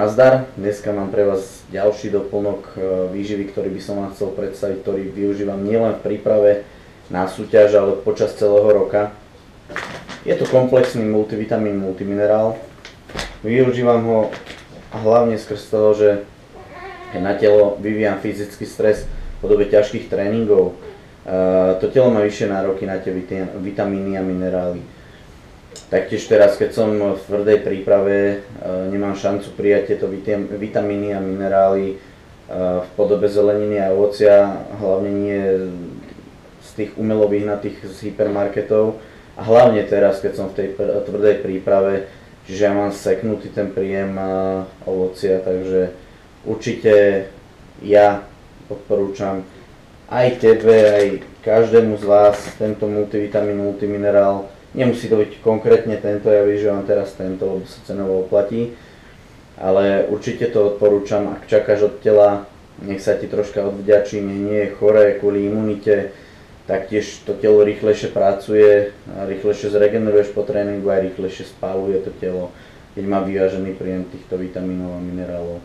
Nazdar, dneska mám pre vás ďalší doplnok výživy, ktorý by som vám chcel predstaviť, ktorý využívam nielen v príprave na súťaž, ale počas celého roka. Je to komplexný multivitamín, multiminerál. Využívam ho hlavne skrz toho, že na telo vyvíjam fyzický stres v podobe ťažkých tréningov. To telo má vyššie nároky na tie vitamíny a minerály. Taktiež teraz, keď som v tvrdej príprave, nemám šancu prijať tieto vitamíny a minerály v podobe zeleniny a ovocia, hlavne nie z tých umelo vyhnatých z hypermarketov. A hlavne teraz, keď som v tej tvrdej príprave, čiže ja mám seknutý ten príjem ovocia, takže určite ja odporúčam aj tebe, aj každému z vás tento multivitamín, multiminerál. Nemusí to byť konkrétne tento, ja využívam teraz tento, lebo sa cenovo oplatí. Ale určite to odporúčam, ak čakáš od tela, nech sa ti troška odvďačí, nech nie je choré kvôli imunite. Taktiež to telo rýchlejšie pracuje, rýchlejšie zregeneruješ po tréningu a rýchlejšie spáluje to telo, keď má vyvážený príjem týchto vitamínov a minerálov.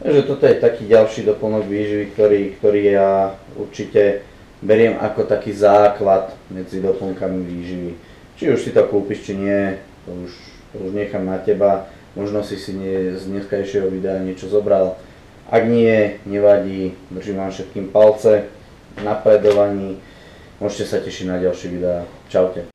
Takže toto je taký ďalší doplnok výživy, ktorý ja určite beriem ako taký základ medzi doplnkami výživy. Či už si to kúpiš, či nie, to už nechám na teba. Možno si z dneskajšieho videa niečo zobral. Ak nie, nevadí, držím vám všetkým palce, napredovaní. Môžete sa tešiť na ďalšie videá. Čaute.